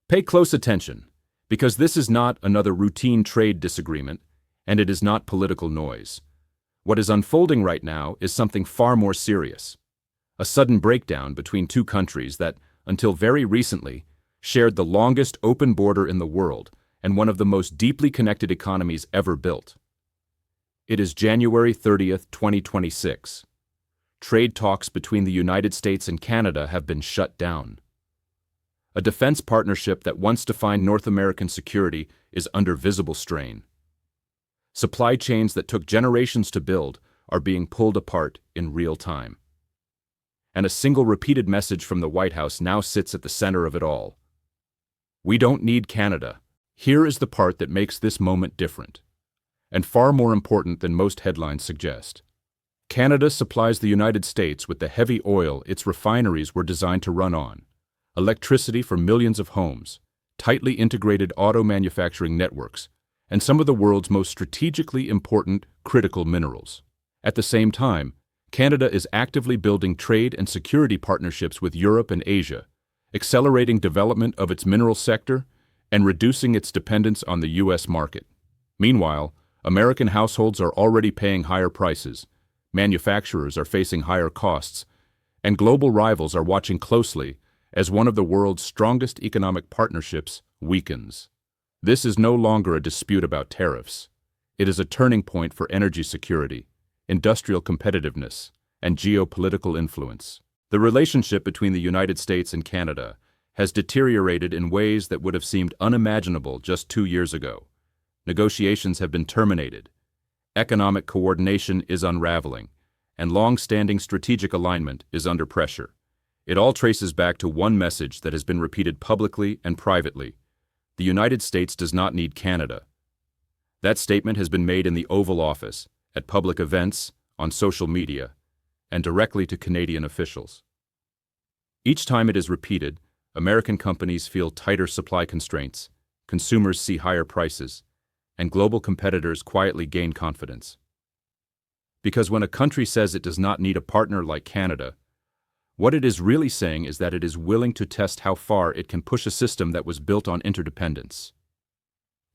Pay close attention, because this is not another routine trade disagreement, and it is not political noise. What is unfolding right now is something far more serious. A sudden breakdown between two countries that, until very recently, shared the longest open border in the world and one of the most deeply connected economies ever built. It is January 30th, 2026. Trade talks between the United States and Canada have been shut down. A defense partnership that once defined North American security is under visible strain. Supply chains that took generations to build are being pulled apart in real time. And a single repeated message from the White House now sits at the center of it all. We don't need Canada. Here is the part that makes this moment different, and far more important than most headlines suggest. Canada supplies the United States with the heavy oil its refineries were designed to run on, electricity for millions of homes, tightly integrated auto manufacturing networks, and some of the world's most strategically important critical minerals. At the same time, Canada is actively building trade and security partnerships with Europe and Asia, accelerating development of its mineral sector and reducing its dependence on the U.S. market. Meanwhile, American households are already paying higher prices, manufacturers are facing higher costs, and global rivals are watching closely as one of the world's strongest economic partnerships weakens. This is no longer a dispute about tariffs. It is a turning point for energy security, industrial competitiveness, and geopolitical influence. The relationship between the United States and Canada has deteriorated in ways that would have seemed unimaginable just 2 years ago. Negotiations have been terminated. Economic coordination is unraveling, and long-standing strategic alignment is under pressure. It all traces back to one message that has been repeated publicly and privately. The United States does not need Canada. That statement has been made in the Oval Office, at public events, on social media, and directly to Canadian officials. Each time it is repeated, American companies feel tighter supply constraints, consumers see higher prices, and global competitors quietly gain confidence. Because when a country says it does not need a partner like Canada, what it is really saying is that it is willing to test how far it can push a system that was built on interdependence.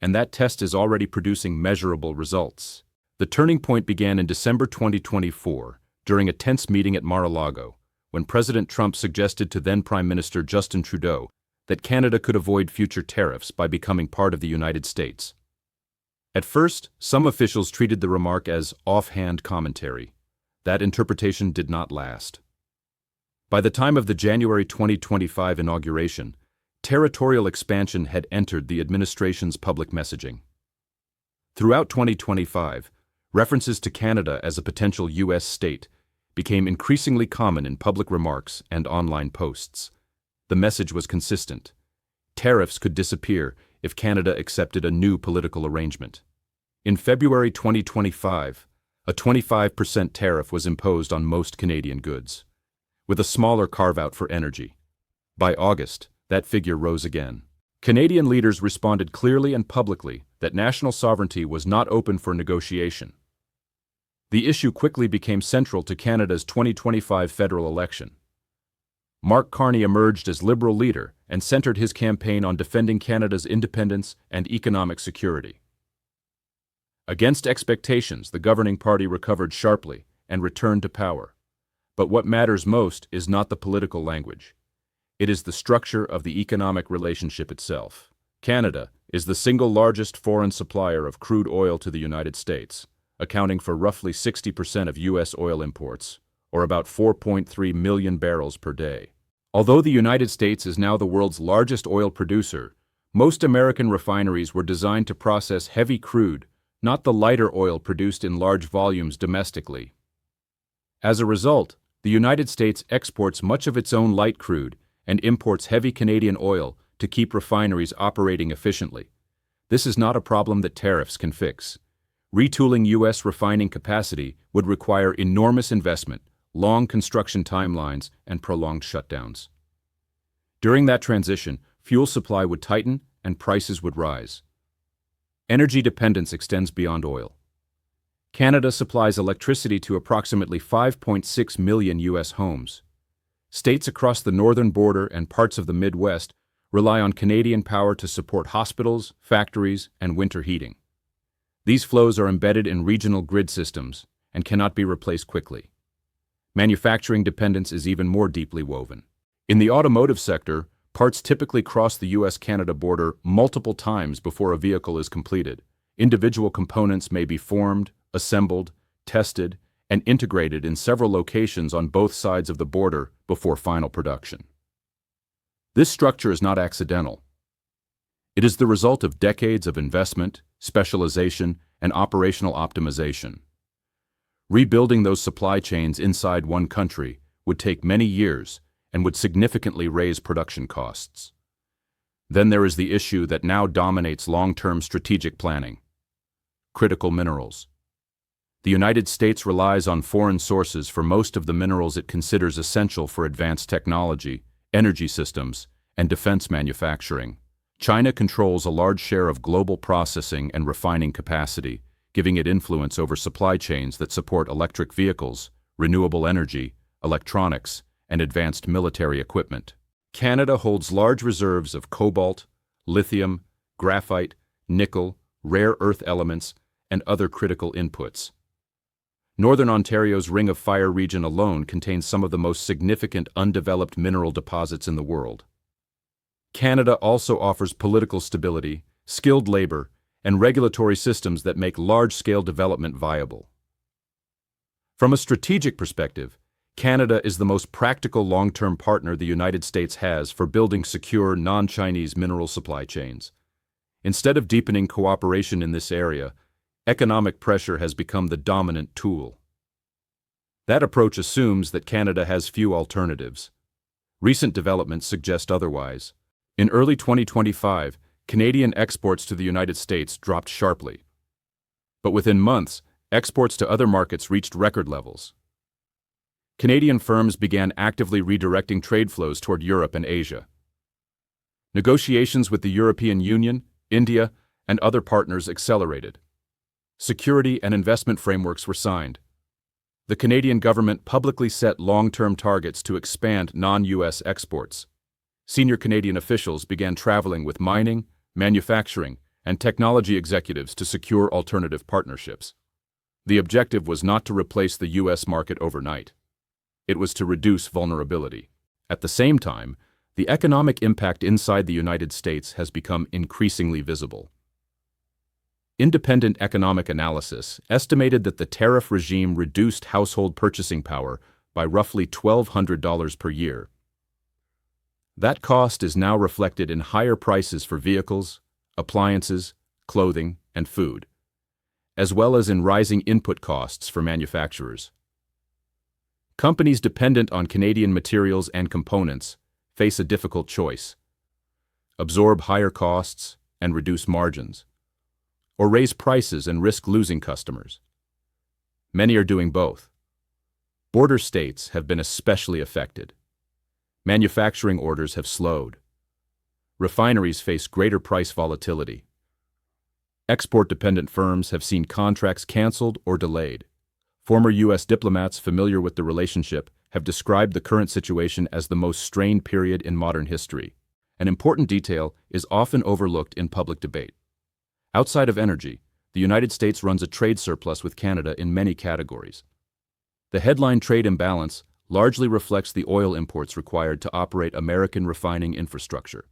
And that test is already producing measurable results. The turning point began in December 2024, during a tense meeting at Mar-a-Lago, when President Trump suggested to then Prime Minister Justin Trudeau that Canada could avoid future tariffs by becoming part of the United States. At first, some officials treated the remark as offhand commentary. That interpretation did not last. By the time of the January 2025 inauguration, territorial expansion had entered the administration's public messaging. Throughout 2025, references to Canada as a potential U.S. state became increasingly common in public remarks and online posts. The message was consistent. Tariffs could disappear if Canada accepted a new political arrangement. In February 2025, a 25% tariff was imposed on most Canadian goods, with a smaller carve-out for energy. By August, that figure rose again. Canadian leaders responded clearly and publicly that national sovereignty was not open for negotiation. The issue quickly became central to Canada's 2025 federal election. Mark Carney emerged as Liberal leader and centered his campaign on defending Canada's independence and economic security. Against expectations, the governing party recovered sharply and returned to power. But what matters most is not the political language. It is the structure of the economic relationship itself. Canada is the single largest foreign supplier of crude oil to the United States, accounting for roughly 60% of U.S. oil imports, or about 4.3 million barrels per day. Although the United States is now the world's largest oil producer, most American refineries were designed to process heavy crude, not the lighter oil produced in large volumes domestically. As a result, the United States exports much of its own light crude and imports heavy Canadian oil to keep refineries operating efficiently. This is not a problem that tariffs can fix. Retooling U.S. refining capacity would require enormous investment, long construction timelines, and prolonged shutdowns. During that transition, fuel supply would tighten and prices would rise. Energy dependence extends beyond oil. Canada supplies electricity to approximately 5.6 million U.S. homes. States across the northern border and parts of the Midwest rely on Canadian power to support hospitals, factories, and winter heating. These flows are embedded in regional grid systems and cannot be replaced quickly. Manufacturing dependence is even more deeply woven. In the automotive sector, parts typically cross the US-Canada border multiple times before a vehicle is completed. Individual components may be formed, assembled, tested, and integrated in several locations on both sides of the border before final production. This structure is not accidental. It is the result of decades of investment, specialization, and operational optimization. Rebuilding those supply chains inside one country would take many years and would significantly raise production costs. Then there is the issue that now dominates long-term strategic planning: critical minerals. The United States relies on foreign sources for most of the minerals it considers essential for advanced technology, energy systems, and defense manufacturing. China controls a large share of global processing and refining capacity, giving it influence over supply chains that support electric vehicles, renewable energy, electronics, and advanced military equipment. Canada holds large reserves of cobalt, lithium, graphite, nickel, rare earth elements, and other critical inputs. Northern Ontario's Ring of Fire region alone contains some of the most significant undeveloped mineral deposits in the world. Canada also offers political stability, skilled labor, and regulatory systems that make large-scale development viable. From a strategic perspective, Canada is the most practical long-term partner the United States has for building secure, non-Chinese mineral supply chains. Instead of deepening cooperation in this area, economic pressure has become the dominant tool. That approach assumes that Canada has few alternatives. Recent developments suggest otherwise. In early 2025, Canadian exports to the United States dropped sharply. But within months, exports to other markets reached record levels. Canadian firms began actively redirecting trade flows toward Europe and Asia. Negotiations with the European Union, India, and other partners accelerated. Security and investment frameworks were signed. The Canadian government publicly set long-term targets to expand non-US exports. Senior Canadian officials began traveling with mining, manufacturing, and technology executives to secure alternative partnerships. The objective was not to replace the US market overnight. It was to reduce vulnerability. At the same time, the economic impact inside the United States has become increasingly visible. Independent economic analysis estimated that the tariff regime reduced household purchasing power by roughly $1,200 per year. That cost is now reflected in higher prices for vehicles, appliances, clothing, and food, as well as in rising input costs for manufacturers. Companies dependent on Canadian materials and components face a difficult choice: absorb higher costs and reduce margins, or raise prices and risk losing customers. Many are doing both. Border states have been especially affected. Manufacturing orders have slowed. Refineries face greater price volatility. Export-dependent firms have seen contracts canceled or delayed. Former U.S. diplomats familiar with the relationship have described the current situation as the most strained period in modern history. An important detail is often overlooked in public debate. Outside of energy, the United States runs a trade surplus with Canada in many categories. The headline trade imbalance largely reflects the oil imports required to operate American refining infrastructure.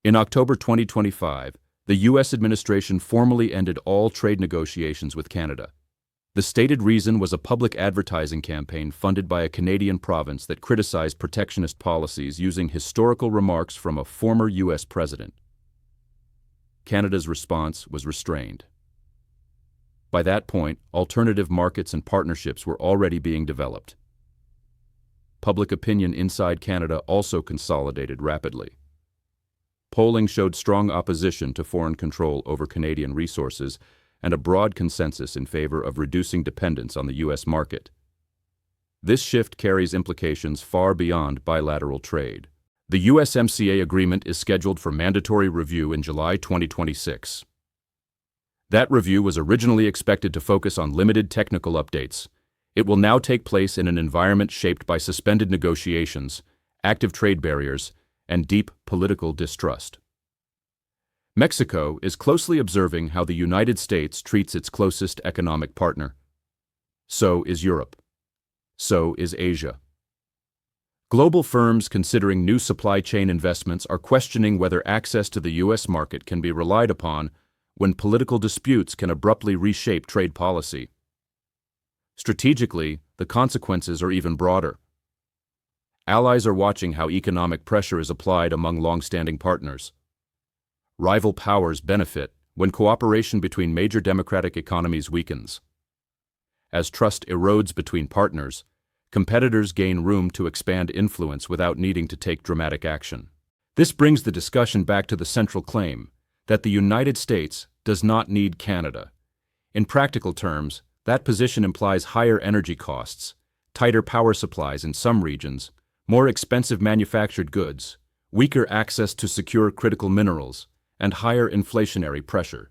In October 2025, the U.S. administration formally ended all trade negotiations with Canada. The stated reason was a public advertising campaign funded by a Canadian province that criticized protectionist policies using historical remarks from a former U.S. president. Canada's response was restrained. By that point, alternative markets and partnerships were already being developed. Public opinion inside Canada also consolidated rapidly. Polling showed strong opposition to foreign control over Canadian resources and a broad consensus in favor of reducing dependence on the U.S. market. This shift carries implications far beyond bilateral trade. The USMCA agreement is scheduled for mandatory review in July 2026. That review was originally expected to focus on limited technical updates. It will now take place in an environment shaped by suspended negotiations, active trade barriers, and deep political distrust. Mexico is closely observing how the United States treats its closest economic partner. So is Europe. So is Asia. Global firms considering new supply chain investments are questioning whether access to the U.S. market can be relied upon when political disputes can abruptly reshape trade policy. Strategically, the consequences are even broader. Allies are watching how economic pressure is applied among long-standing partners. Rival powers benefit when cooperation between major democratic economies weakens. As trust erodes between partners, competitors gain room to expand influence without needing to take dramatic action. This brings the discussion back to the central claim that the United States does not need Canada. In practical terms, that position implies higher energy costs, tighter power supplies in some regions, more expensive manufactured goods, weaker access to secure critical minerals, and higher inflationary pressure.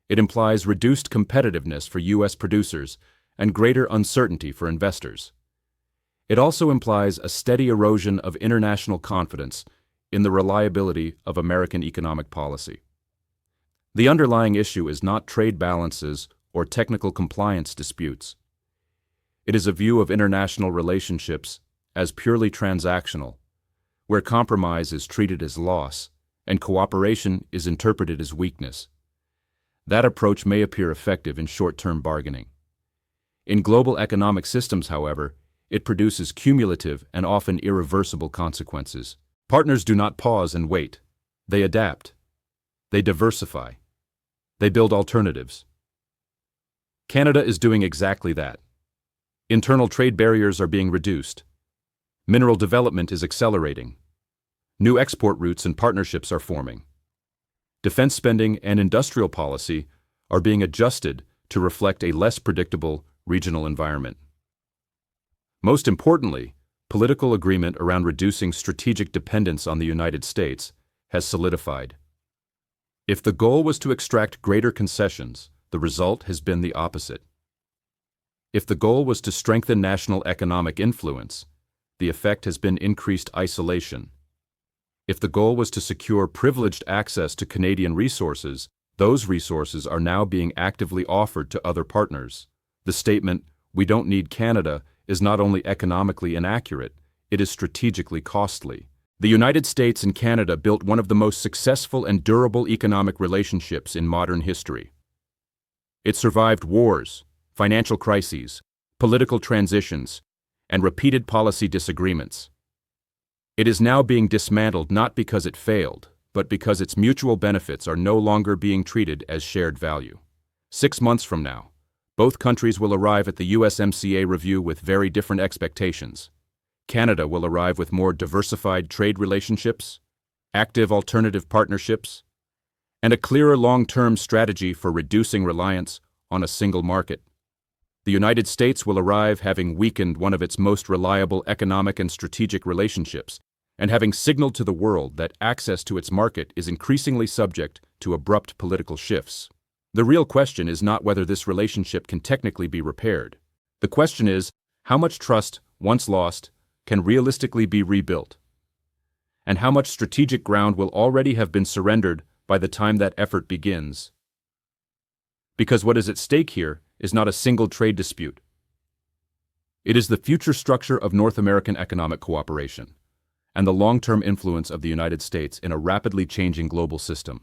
It implies reduced competitiveness for U.S. producers and greater uncertainty for investors. It also implies a steady erosion of international confidence in the reliability of American economic policy. The underlying issue is not trade balances or technical compliance disputes. It is a view of international relationships as purely transactional, where compromise is treated as loss and cooperation is interpreted as weakness. That approach may appear effective in short-term bargaining. In global economic systems, however, it produces cumulative and often irreversible consequences. Partners do not pause and wait. They adapt. They diversify. They build alternatives. Canada is doing exactly that. Internal trade barriers are being reduced. Mineral development is accelerating. New export routes and partnerships are forming. Defense spending and industrial policy are being adjusted to reflect a less predictable regional environment. Most importantly, political agreement around reducing strategic dependence on the United States has solidified. If the goal was to extract greater concessions, the result has been the opposite. If the goal was to strengthen national economic influence, the effect has been increased isolation. If the goal was to secure privileged access to Canadian resources, those resources are now being actively offered to other partners. The statement, "We don't need Canada," is not only economically inaccurate, it is strategically costly. The United States and Canada built one of the most successful and durable economic relationships in modern history. It survived wars, financial crises, political transitions, and repeated policy disagreements. It is now being dismantled not because it failed, but because its mutual benefits are no longer being treated as shared value. 6 months from now, both countries will arrive at the USMCA review with very different expectations. Canada will arrive with more diversified trade relationships, active alternative partnerships, and a clearer long-term strategy for reducing reliance on a single market. The United States will arrive having weakened one of its most reliable economic and strategic relationships, and having signaled to the world that access to its market is increasingly subject to abrupt political shifts. The real question is not whether this relationship can technically be repaired. The question is, how much trust, once lost, can realistically be rebuilt? And how much strategic ground will already have been surrendered by the time that effort begins? Because what is at stake here is not a single trade dispute. It is the future structure of North American economic cooperation and the long-term influence of the United States in a rapidly changing global system.